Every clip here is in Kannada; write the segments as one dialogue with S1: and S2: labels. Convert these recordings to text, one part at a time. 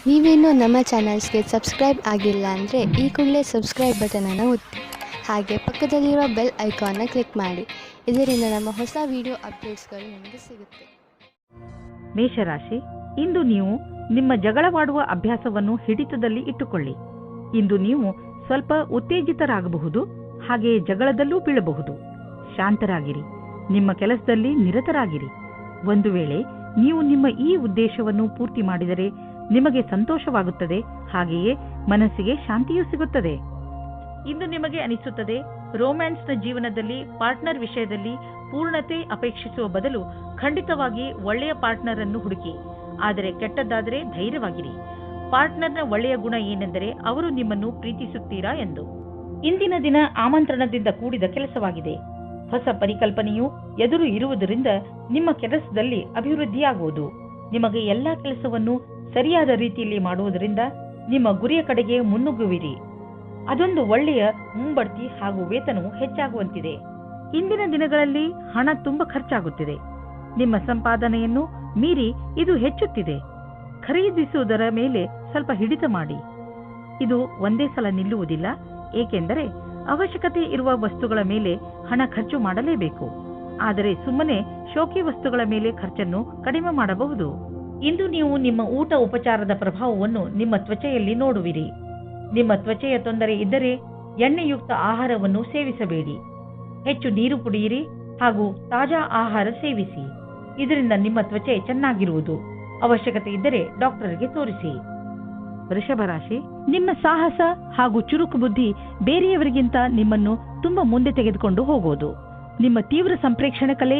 S1: ನೀವೇನೂ ನಮ್ಮ ಚಾನಲ್ಸ್ಗೆ ಸಬ್ಸ್ಕ್ರೈಬ್ ಆಗಿಲ್ಲ ಅಂದರೆ ಈ ಕೂಡಲೇ ಸಬ್ಸ್ಕ್ರೈಬ್ ಬಟನನ್ನು ಒತ್ತಿ ಹಾಗೆ ಪಕ್ಕದಲ್ಲಿರೋ ಬೆಲ್ ಐಕಾನ್ನ ಕ್ಲಿಕ್ ಮಾಡಿ. ಇದರಿಂದ ನಮ್ಮ ಹೊಸ ವಿಡಿಯೋ ಅಪ್ಡೇಟ್ಸ್ಗಳು ನಿಮಗೆ ಸಿಗುತ್ತೆ.
S2: ಮೇಷರಾಶಿ, ಇಂದು ನೀವು ನಿಮ್ಮ ಜಗಳವಾಡುವ ಅಭ್ಯಾಸವನ್ನು ಹಿಡಿತದಲ್ಲಿ ಇಟ್ಟುಕೊಳ್ಳಿ. ಇಂದು ನೀವು ಸ್ವಲ್ಪ ಉತ್ತೇಜಿತರಾಗಬಹುದು, ಹಾಗೆಯೇ ಜಗಳದಲ್ಲೂ ಬೀಳಬಹುದು. ಶಾಂತರಾಗಿರಿ, ನಿಮ್ಮ ಕೆಲಸದಲ್ಲಿ ನಿರತರಾಗಿರಿ. ಒಂದು ವೇಳೆ ನೀವು ನಿಮ್ಮ ಈ ಉದ್ದೇಶವನ್ನು ಪೂರ್ತಿ ಮಾಡಿದರೆ ನಿಮಗೆ ಸಂತೋಷವಾಗುತ್ತದೆ, ಹಾಗೆಯೇ ಮನಸ್ಸಿಗೆ ಶಾಂತಿಯೂ ಸಿಗುತ್ತದೆ. ಇಂದು ನಿಮಗೆ ಅನಿಸುತ್ತದೆ, ರೋಮ್ಯಾನ್ಸ್ನ ಜೀವನದಲ್ಲಿ ಪಾರ್ಟ್ನರ್ ವಿಷಯದಲ್ಲಿ ಪೂರ್ಣತೆ ಅಪೇಕ್ಷಿಸುವ ಬದಲು ಖಂಡಿತವಾಗಿ ಒಳ್ಳೆಯ ಪಾರ್ಟ್ನರ್ ಅನ್ನು ಹುಡುಕಿ. ಆದರೆ ಕೆಟ್ಟದ್ದಾದರೆ ಧೈರ್ಯವಾಗಿರಿ. ಪಾರ್ಟ್ನರ್ನ ಒಳ್ಳೆಯ ಗುಣ ಏನೆಂದರೆ ಅವರು ನಿಮ್ಮನ್ನು ಪ್ರೀತಿಸುತ್ತೀರಾ ಎಂದು. ಇಂದಿನ ದಿನ ಆಮಂತ್ರಣದಿಂದ ಕೂಡಿದ ಕೆಲಸವಾಗಿದೆ. ಹೊಸ ಪರಿಕಲ್ಪನೆಯು ಎದುರು ಇರುವುದರಿಂದ ನಿಮ್ಮ ಕೆಲಸದಲ್ಲಿ ಅಭಿವೃದ್ಧಿಯಾಗುವುದು. ನಿಮಗೆ ಎಲ್ಲಾ ಕೆಲಸವನ್ನು ಸರಿಯಾದ ರೀತಿಯಲ್ಲಿ ಮಾಡುವುದರಿಂದ ನಿಮ್ಮ ಗುರಿಯ ಕಡೆಗೆ ಮುನ್ನುಗ್ಗುವಿರಿ. ಅದೊಂದು ಒಳ್ಳೆಯ ಮುಂಬಡ್ತಿ ಹಾಗೂ ವೇತನವು ಹೆಚ್ಚಾಗುವಂತಿದೆ. ಇಂದಿನ ದಿನಗಳಲ್ಲಿ ಹಣ ತುಂಬ ಖರ್ಚಾಗುತ್ತಿದೆ. ನಿಮ್ಮ ಸಂಪಾದನೆಯನ್ನು ಮೀರಿ ಇದು ಹೆಚ್ಚುತ್ತಿದೆ. ಖರೀದಿಸುವುದರ ಮೇಲೆ ಸ್ವಲ್ಪ ಹಿಡಿತ ಮಾಡಿ. ಇದು ಒಂದೇ ಸಲ ನಿಲ್ಲುವುದಿಲ್ಲ, ಏಕೆಂದರೆ ಅವಶ್ಯಕತೆ ಇರುವ ವಸ್ತುಗಳ ಮೇಲೆ ಹಣ ಖರ್ಚು ಮಾಡಲೇಬೇಕು. ಆದರೆ ಸುಮ್ಮನೆ ಶೋಕಿ ವಸ್ತುಗಳ ಮೇಲೆ ಖರ್ಚನ್ನು ಕಡಿಮೆ ಮಾಡಬಹುದು. ಇಂದು ನೀವು ನಿಮ್ಮ ಊಟ ಉಪಚಾರದ ಪ್ರಭಾವವನ್ನು ನಿಮ್ಮ ತ್ವಚೆಯಲ್ಲಿ ನೋಡುವಿರಿ. ನಿಮ್ಮ ತ್ವಚೆಯ ತೊಂದರೆ ಇದ್ದರೆ ಎಣ್ಣೆಯುಕ್ತ ಆಹಾರವನ್ನು ಸೇವಿಸಬೇಡಿ. ಹೆಚ್ಚು ನೀರು ಕುಡಿಯಿರಿ ಹಾಗೂ ತಾಜಾ ಆಹಾರ ಸೇವಿಸಿ. ಇದರಿಂದ ನಿಮ್ಮ ತ್ವಚೆ ಚೆನ್ನಾಗಿರುವುದು. ಅವಶ್ಯಕತೆ ಇದ್ದರೆ ಡಾಕ್ಟರ್ಗೆ ತೋರಿಸಿ. ವೃಷಭ ರಾಶಿ, ನಿಮ್ಮ ಸಾಹಸ ಹಾಗೂ ಚುರುಕು ಬುದ್ಧಿ ಬೇರೆಯವರಿಗಿಂತ ನಿಮ್ಮನ್ನು ತುಂಬಾ ಮುಂದೆ ತೆಗೆದುಕೊಂಡು ಹೋಗುವುದು. ನಿಮ್ಮ ತೀವ್ರ ಸಂಪ್ರೇಕ್ಷಣೆ ಕಲೆ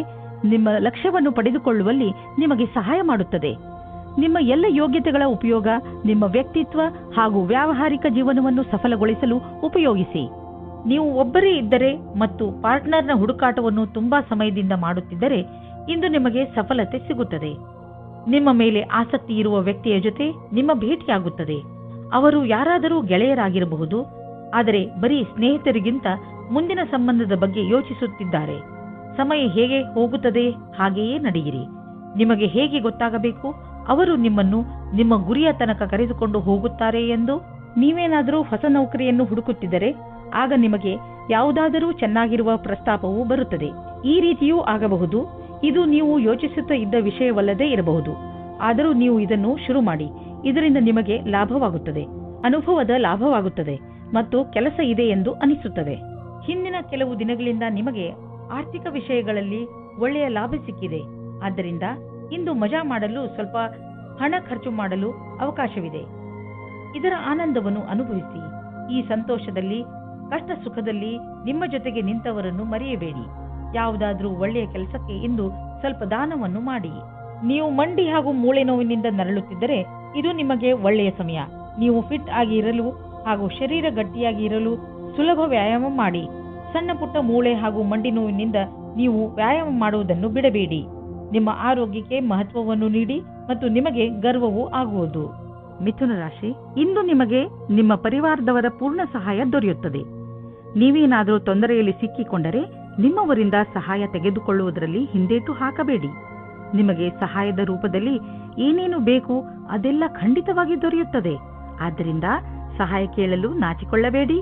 S2: ನಿಮ್ಮ ಲಕ್ಷ್ಯವನ್ನು ಪಡೆದುಕೊಳ್ಳುವಲ್ಲಿ ನಿಮಗೆ ಸಹಾಯ ಮಾಡುತ್ತದೆ. ನಿಮ್ಮ ಎಲ್ಲ ಯೋಗ್ಯತೆಗಳ ಉಪಯೋಗ ನಿಮ್ಮ ವ್ಯಕ್ತಿತ್ವ ಹಾಗೂ ವ್ಯಾವಹಾರಿಕ ಜೀವನವನ್ನು ಸಫಲಗೊಳಿಸಲು ಉಪಯೋಗಿಸಿ. ನೀವು ಒಬ್ಬರೇ ಇದ್ದರೆ ಮತ್ತು ಪಾರ್ಟ್ನರ್ನ ಹುಡುಕಾಟವನ್ನು ತುಂಬಾ ಸಮಯದಿಂದ ಮಾಡುತ್ತಿದ್ದರೆ ಇಂದು ನಿಮಗೆ ಸಫಲತೆ ಸಿಗುತ್ತದೆ. ನಿಮ್ಮ ಮೇಲೆ ಆಸಕ್ತಿ ಇರುವ ವ್ಯಕ್ತಿಯ ಜೊತೆ ನಿಮ್ಮ ಭೇಟಿಯಾಗುತ್ತದೆ. ಅವರು ಯಾರಾದರೂ ಗೆಳೆಯರಾಗಿರಬಹುದು, ಆದರೆ ಬರೀ ಸ್ನೇಹಿತರಿಗಿಂತ ಮುಂದಿನ ಸಂಬಂಧದ ಬಗ್ಗೆ ಯೋಚಿಸುತ್ತಿದ್ದಾರೆ. ಸಮಯ ಹೇಗೆ ಹೋಗುತ್ತದೆ ಹಾಗೆಯೇ ನಡೆಯಿರಿ. ನಿಮಗೆ ಹೇಗೆ ಗೊತ್ತಾಗಬೇಕು ಅವರು ನಿಮ್ಮನ್ನು ನಿಮ್ಮ ಗುರಿಯ ತನಕ ಕರೆದುಕೊಂಡು ಹೋಗುತ್ತಾರೆ ಎಂದು. ನೀವೇನಾದರೂ ಹೊಸ ನೌಕರಿಯನ್ನು ಹುಡುಕುತ್ತಿದ್ದರೆ ಆಗ ನಿಮಗೆ ಯಾವುದಾದರೂ ಚೆನ್ನಾಗಿರುವ ಪ್ರಸ್ತಾಪವು ಬರುತ್ತದೆ. ಈ ರೀತಿಯೂ ಆಗಬಹುದು. ಇದು ನೀವು ಯೋಚಿಸುತ್ತಾ ಇದ್ದ ವಿಷಯವಲ್ಲದೇ ಇರಬಹುದು, ಆದರೂ ನೀವು ಇದನ್ನು ಶುರು ಮಾಡಿ. ಇದರಿಂದ ನಿಮಗೆ ಲಾಭವಾಗುತ್ತದೆ, ಅನುಭವದ ಲಾಭವಾಗುತ್ತದೆ ಮತ್ತು ಕೆಲಸ ಇದೆ ಎಂದು ಅನಿಸುತ್ತದೆ. ಹಿಂದಿನ ಕೆಲವು ದಿನಗಳಿಂದ ನಿಮಗೆ ಆರ್ಥಿಕ ವಿಷಯಗಳಲ್ಲಿ ಒಳ್ಳೆಯ ಲಾಭ ಸಿಕ್ಕಿದೆ. ಆದ್ದರಿಂದ ಇಂದು ಮಜಾ ಮಾಡಲು ಸ್ವಲ್ಪ ಹಣ ಖರ್ಚು ಮಾಡಲು ಅವಕಾಶವಿದೆ. ಇದರ ಆನಂದವನ್ನು ಅನುಭವಿಸಿ. ಈ ಸಂತೋಷದಲ್ಲಿ ಕಷ್ಟ ಸುಖದಲ್ಲಿ ನಿಮ್ಮ ಜೊತೆಗೆ ನಿಂತವರನ್ನು ಮರೆಯಬೇಡಿ. ಯಾವುದಾದ್ರೂ ಒಳ್ಳೆಯ ಕೆಲಸಕ್ಕೆ ಇಂದು ಸ್ವಲ್ಪ ದಾನವನ್ನು ಮಾಡಿ. ನೀವು ಮಂಡಿ ಹಾಗೂ ಮೂಳೆ ನೋವಿನಿಂದ ನರಳುತ್ತಿದ್ದರೆ ಇದು ನಿಮಗೆ ಒಳ್ಳೆಯ ಸಮಯ. ನೀವು ಫಿಟ್ ಆಗಿ ಇರಲು ಹಾಗೂ ಶರೀರ ಗಟ್ಟಿಯಾಗಿ ಇರಲು ಸುಲಭ ವ್ಯಾಯಾಮ ಮಾಡಿ. ಸಣ್ಣ ಪುಟ್ಟ ಮೂಳೆ ಹಾಗೂ ಮಂಡಿ ನೋವಿನಿಂದ ನೀವು ವ್ಯಾಯಾಮ ಮಾಡುವುದನ್ನು ಬಿಡಬೇಡಿ. ನಿಮ್ಮ ಆರೋಗ್ಯಕ್ಕೆ ಮಹತ್ವವನ್ನು ನೀಡಿ ಮತ್ತು ನಿಮಗೆ ಗರ್ವವೂ ಆಗುವುದು. ಮಿಥುನ ರಾಶಿ, ಇಂದು ನಿಮಗೆ ನಿಮ್ಮ ಪರಿವಾರದವರ ಪೂರ್ಣ ಸಹಾಯ ದೊರೆಯುತ್ತದೆ. ನೀವೇನಾದರೂ ತೊಂದರೆಯಲ್ಲಿ ಸಿಕ್ಕಿಕೊಂಡರೆ ನಿಮ್ಮವರಿಂದ ಸಹಾಯ ತೆಗೆದುಕೊಳ್ಳುವುದರಲ್ಲಿ ಹಿಂದೇಟು ಹಾಕಬೇಡಿ. ನಿಮಗೆ ಸಹಾಯದ ರೂಪದಲ್ಲಿ ಏನೇನು ಬೇಕು ಅದೆಲ್ಲ ಖಂಡಿತವಾಗಿ ದೊರೆಯುತ್ತದೆ. ಆದ್ದರಿಂದ ಸಹಾಯ ಕೇಳಲು ನಾಚಿಕೊಳ್ಳಬೇಡಿ.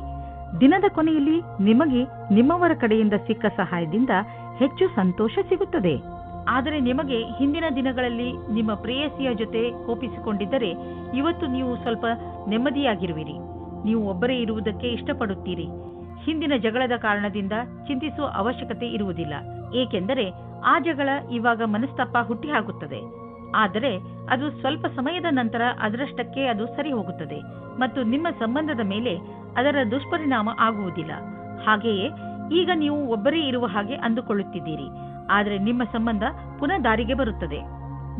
S2: ದಿನದ ಕೊನೆಯಲ್ಲಿ ನಿಮಗೆ ನಿಮ್ಮವರ ಕಡೆಯಿಂದ ಸಿಕ್ಕ ಸಹಾಯದಿಂದ ಹೆಚ್ಚು ಸಂತೋಷ ಸಿಗುತ್ತದೆ. ಆದರೆ ನಿಮಗೆ ಹಿಂದಿನ ದಿನಗಳಲ್ಲಿ ನಿಮ್ಮ ಪ್ರೇಯಸಿಯ ಜೊತೆ ಕೋಪಿಸಿಕೊಂಡಿದ್ದರೆ ಇವತ್ತು ನೀವು ಸ್ವಲ್ಪ ನೆಮ್ಮದಿಯಾಗಿರುವಿರಿ. ನೀವು ಒಬ್ಬರೇ ಇರುವುದಕ್ಕೆ ಇಷ್ಟಪಡುತ್ತೀರಿ. ಹಿಂದಿನ ಜಗಳದ ಕಾರಣದಿಂದ ಚಿಂತಿಸುವ ಅವಶ್ಯಕತೆ ಇರುವುದಿಲ್ಲ, ಏಕೆಂದರೆ ಆ ಜಗಳ ಇವಾಗ ಮನಸ್ತಾಪ ಹುಟ್ಟಿಹಾಕುತ್ತದೆ. ಆದರೆ ಅದು ಸ್ವಲ್ಪ ಸಮಯದ ನಂತರ ಅದರಷ್ಟಕ್ಕೆ ಅದು ಸರಿ ಹೋಗುತ್ತದೆ ಮತ್ತು ನಿಮ್ಮ ಸಂಬಂಧದ ಮೇಲೆ ಅದರ ದುಷ್ಪರಿಣಾಮ ಆಗುವುದಿಲ್ಲ. ಹಾಗೆಯೇ ಈಗ ನೀವು ಒಬ್ಬರೇ ಇರುವ ಹಾಗೆ ಅಂದುಕೊಳ್ಳುತ್ತಿದ್ದೀರಿ, ಆದರೆ ನಿಮ್ಮ ಸಂಬಂಧ ಪುನಃ ದಾರಿಗೆ ಬರುತ್ತದೆ.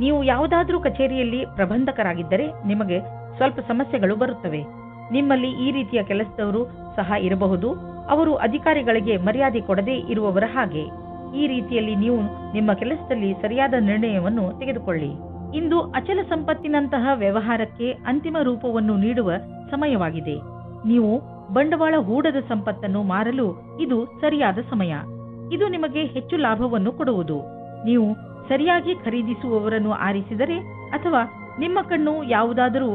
S2: ನೀವು ಯಾವುದಾದ್ರೂ ಕಚೇರಿಯಲ್ಲಿ ಪ್ರಬಂಧಕರಾಗಿದ್ದರೆ ನಿಮಗೆ ಸ್ವಲ್ಪ ಸಮಸ್ಯೆಗಳು ಬರುತ್ತವೆ. ನಿಮ್ಮಲ್ಲಿ ಈ ರೀತಿಯ ಕೆಲಸದವರು ಸಹ ಇರಬಹುದು. ಅವರು ಅಧಿಕಾರಿಗಳಿಗೆ ಮರ್ಯಾದೆ ಕೊಡದೇ ಇರುವವರ ಹಾಗೆ. ಈ ರೀತಿಯಲ್ಲಿ ನೀವು ನಿಮ್ಮ ಕೆಲಸದಲ್ಲಿ ಸರಿಯಾದ ನಿರ್ಣಯವನ್ನು ತೆಗೆದುಕೊಳ್ಳಿ. ಇಂದು ಅಚಲ ಸಂಪತ್ತಿನಂತಹ ವ್ಯವಹಾರಕ್ಕೆ ಅಂತಿಮ ರೂಪವನ್ನು ನೀಡುವ ಸಮಯವಾಗಿದೆ. ನೀವು ಬಂಡವಾಳ ಹೂಡದ ಸಂಪತ್ತನ್ನು ಮಾರಲು ಇದು ಸರಿಯಾದ ಸಮಯ. ಇದು ನಿಮಗೆ ಹೆಚ್ಚು ಲಾಭವನ್ನು ಕೊಡುವುದು. ನೀವು ಸರಿಯಾಗಿ ಖರೀದಿಸುವವರನ್ನು ಆರಿಸಿದರೆ ಅಥವಾ ನಿಮ್ಮ ಕಣ್ಣು ಯಾವುದಾದರೂ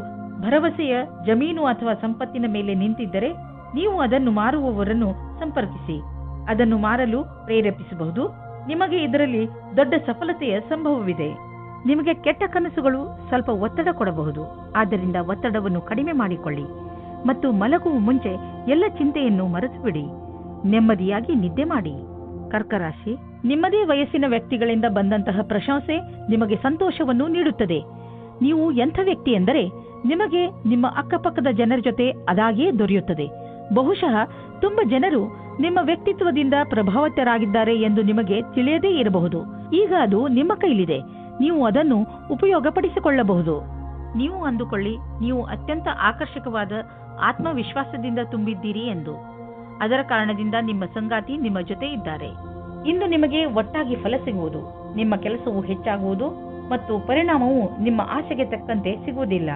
S2: ಭರವಸೆಯ ಜಮೀನು ಅಥವಾ ಸಂಪತ್ತಿನ ಮೇಲೆ ನಿಂತಿದ್ದರೆ ನೀವು ಅದನ್ನು ಮಾರುವವರನ್ನು ಸಂಪರ್ಕಿಸಿ. ಅದನ್ನು ಮಾರಲು ಪ್ರೇರೇಪಿಸಬಹುದು. ನಿಮಗೆ ಇದರಲ್ಲಿ ದೊಡ್ಡ ಸಫಲತೆಯ ಸಂಭವವಿದೆ. ನಿಮಗೆ ಕೆಟ್ಟ ಕನಸುಗಳು ಸ್ವಲ್ಪ ಒತ್ತಡ ಕೊಡಬಹುದು. ಆದ್ದರಿಂದ ಒತ್ತಡವನ್ನು ಕಡಿಮೆ ಮಾಡಿಕೊಳ್ಳಿ ಮತ್ತು ಮಲಗುವ ಮುಂಚೆ ಎಲ್ಲ ಚಿಂತೆಯನ್ನು ಮರೆತುಬಿಡಿ. ನೆಮ್ಮದಿಯಾಗಿ ನಿದ್ದೆ ಮಾಡಿ. ಕರ್ಕರಾಶಿ, ನಿಮ್ಮದೇ ವಯಸ್ಸಿನ ವ್ಯಕ್ತಿಗಳಿಂದ ಬಂದಂತಹ ಪ್ರಶಂಸೆ ನಿಮಗೆ ಸಂತೋಷವನ್ನು ನೀಡುತ್ತದೆ. ನೀವು ಎಂಥ ವ್ಯಕ್ತಿ ಎಂದರೆ ನಿಮಗೆ ನಿಮ್ಮ ಅಕ್ಕಪಕ್ಕದ ಜನರ ಜೊತೆ ಅದಾಗೇ ದೊರೆಯುತ್ತದೆ. ಬಹುಶಃ ತುಂಬ ಜನರು ನಿಮ್ಮ ವ್ಯಕ್ತಿತ್ವದಿಂದ ಪ್ರಭಾವಿತರಾಗಿದ್ದಾರೆ ಎಂದು ನಿಮಗೆ ತಿಳಿಯದೇ ಇರಬಹುದು. ಈಗ ಅದು ನಿಮ್ಮ ಕೈಲಿದೆ. ನೀವು ಅದನ್ನು ಉಪಯೋಗಪಡಿಸಿಕೊಳ್ಳಬಹುದು. ನೀವು ಅಂದುಕೊಳ್ಳಿ, ನೀವು ಅತ್ಯಂತ ಆಕರ್ಷಕವಾದ ಆತ್ಮವಿಶ್ವಾಸದಿಂದ ತುಂಬಿದ್ದೀರಿ ಎಂದು. ಅದರ ಕಾರಣದಿಂದ ನಿಮ್ಮ ಸಂಗಾತಿ ನಿಮ್ಮ ಜೊತೆ ಇದ್ದಾರೆ. ಇಂದು ನಿಮಗೆ ಒಟ್ಟಾಗಿ ಫಲ ಸಿಗುವುದು. ನಿಮ್ಮ ಕೆಲಸವು ಹೆಚ್ಚಾಗುವುದು ಮತ್ತು ಪರಿಣಾಮವು ನಿಮ್ಮ ಆಸೆಗೆ ತಕ್ಕಂತೆ ಸಿಗುವುದಿಲ್ಲ.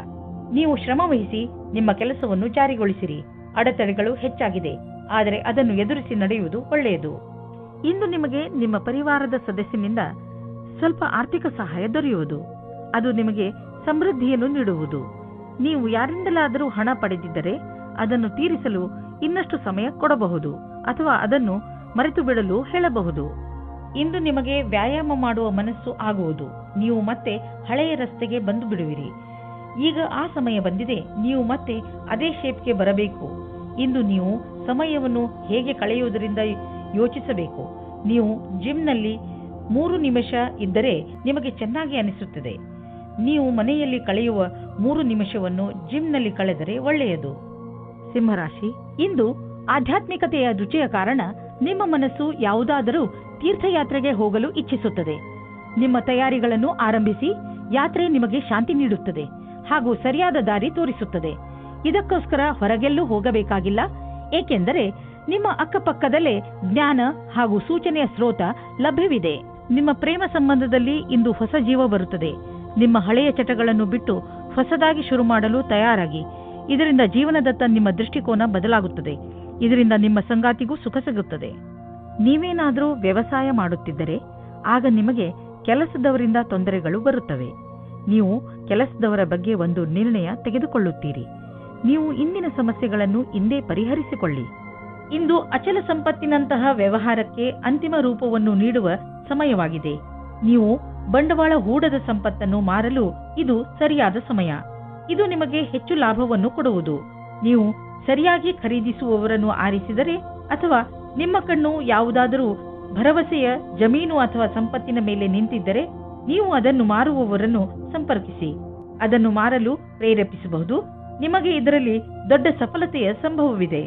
S2: ನೀವು ಶ್ರಮ ವಹಿಸಿ ನಿಮ್ಮ ಕೆಲಸವನ್ನು ಜಾರಿಗೊಳಿಸಿರಿ. ಅಡೆತಡೆಗಳು ಹೆಚ್ಚಾಗಿದೆ, ಆದರೆ ಅದನ್ನು ಎದುರಿಸಿ ನಡೆಯುವುದು ಒಳ್ಳೆಯದು. ಇಂದು ನಿಮಗೆ ನಿಮ್ಮ ಪರಿವಾರದ ಸದಸ್ಯನಿಂದ ಸ್ವಲ್ಪ ಆರ್ಥಿಕ ಸಹಾಯ ದೊರೆಯುವುದು. ಅದು ನಿಮಗೆ ಸಮೃದ್ಧಿಯನ್ನು ನೀಡುವುದು. ನೀವು ಯಾರಿಂದಲಾದರೂ ಹಣ ಪಡೆದಿದ್ದರೆ ಅದನ್ನು ತೀರಿಸಲು ಇನ್ನಷ್ಟು ಸಮಯ ಕೊಡಬಹುದು ಅಥವಾ ಅದನ್ನು ಮರೆತು ಬಿಡಲು ಹೇಳಬಹುದು. ಇಂದು ನಿಮಗೆ ವ್ಯಾಯಾಮ ಮಾಡುವ ಮನಸ್ಸು ಆಗುವುದು. ನೀವು ಮತ್ತೆ ಹಳೆಯ ರಸ್ತೆಗೆ ಬಂದು ಬಿಡುವಿರಿ. ಈಗ ಆ ಸಮಯ ಬಂದಿದೆ. ನೀವು ಮತ್ತೆ ಅದೇ ಶೇಪ್ಗೆ ಬರಬೇಕು. ಇಂದು ನೀವು ಸಮಯವನ್ನು ಹೇಗೆ ಕಳೆಯುವುದರಿಂದ ಯೋಚಿಸಬೇಕು. ನೀವು ಜಿಮ್ನಲ್ಲಿ 3 ನಿಮಿಷ ಇದ್ದರೆ ನಿಮಗೆ ಚೆನ್ನಾಗಿ ಅನಿಸುತ್ತದೆ. ನೀವು ಮನೆಯಲ್ಲಿ ಕಳೆಯುವ 3 ನಿಮಿಷವನ್ನು ಜಿಮ್ನಲ್ಲಿ ಕಳೆದರೆ ಒಳ್ಳೆಯದು. ಸಿಂಹರಾಶಿ, ಇಂದು ಆಧ್ಯಾತ್ಮಿಕತೆಯ ರುಚಿಯ ಕಾರಣ ನಿಮ್ಮ ಮನಸ್ಸು ಯಾವುದಾದರೂ ತೀರ್ಥಯಾತ್ರೆಗೆ ಹೋಗಲು ಇಚ್ಛಿಸುತ್ತದೆ. ನಿಮ್ಮ ತಯಾರಿಗಳನ್ನು ಆರಂಭಿಸಿ. ಯಾತ್ರೆ ನಿಮಗೆ ಶಾಂತಿ ನೀಡುತ್ತದೆ ಹಾಗೂ ಸರಿಯಾದ ದಾರಿ ತೋರಿಸುತ್ತದೆ. ಇದಕ್ಕೋಸ್ಕರ ಹೊರಗೆಲ್ಲೂ ಹೋಗಬೇಕಾಗಿಲ್ಲ, ಏಕೆಂದರೆ ನಿಮ್ಮ ಅಕ್ಕಪಕ್ಕದಲ್ಲೇ ಜ್ಞಾನ ಹಾಗೂ ಸೂಚನೆಯ ಸ್ರೋತ ಲಭ್ಯವಿದೆ. ನಿಮ್ಮ ಪ್ರೇಮ ಸಂಬಂಧದಲ್ಲಿ ಇಂದು ಹೊಸ ಜೀವ ಬರುತ್ತದೆ. ನಿಮ್ಮ ಹಳೆಯ ಚಟಗಳನ್ನು ಬಿಟ್ಟು ಹೊಸದಾಗಿ ಶುರು ಮಾಡಲು ತಯಾರಾಗಿ. ಇದರಿಂದ ಜೀವನದತ್ತ ನಿಮ್ಮ ದೃಷ್ಟಿಕೋನ ಬದಲಾಗುತ್ತದೆ. ಇದರಿಂದ ನಿಮ್ಮ ಸಂಗಾತಿಗೂ ಸುಖ ಸಿಗುತ್ತದೆ. ನೀವೇನಾದರೂ ವ್ಯವಸಾಯ ಮಾಡುತ್ತಿದ್ದರೆ ಆಗ ನಿಮಗೆ ಕೆಲಸದವರಿಂದ ತೊಂದರೆಗಳು ಬರುತ್ತವೆ. ನೀವು ಕೆಲಸದವರ ಬಗ್ಗೆ ಒಂದು ನಿರ್ಣಯ ತೆಗೆದುಕೊಳ್ಳುತ್ತೀರಿ. ನೀವು ಇಂದಿನ ಸಮಸ್ಯೆಗಳನ್ನು ಇಂದೇ ಪರಿಹರಿಸಿಕೊಳ್ಳಿ. ಇಂದು ಅಚಲ ಸಂಪತ್ತಿನಂತಹ ವ್ಯವಹಾರಕ್ಕೆ ಅಂತಿಮ ರೂಪವನ್ನು ನೀಡುವ ಸಮಯವಾಗಿದೆ. ನೀವು ಬಂಡವಾಳ ಹೂಡದ ಸಂಪತ್ತನ್ನು ಮಾರಲು ಇದು ಸರಿಯಾದ ಸಮಯ. ಇದು ನಿಮಗೆ ಹೆಚ್ಚು ಲಾಭವನ್ನು ಕೊಡುವುದು. ನೀವು ಸರಿಯಾಗಿ ಖರೀದಿಸುವವರನ್ನು ಆರಿಸಿದರೆ ಅಥವಾ ನಿಮ್ಮ ಕಣ್ಣು ಯಾವುದಾದರೂ ಭರವಸೆಯ ಜಮೀನು ಅಥವಾ ಸಂಪತ್ತಿನ ಮೇಲೆ ನಿಂತಿದ್ದರೆ ನೀವು ಅದನ್ನು ಮಾರುವವರನ್ನು ಸಂಪರ್ಕಿಸಿ. ಅದನ್ನು ಮಾರಲು ಪ್ರೇರೇಪಿಸಬಹುದು. ನಿಮಗೆ ಇದರಲ್ಲಿ ದೊಡ್ಡ ಸಫಲತೆಯ ಸಂಭವವಿದೆ.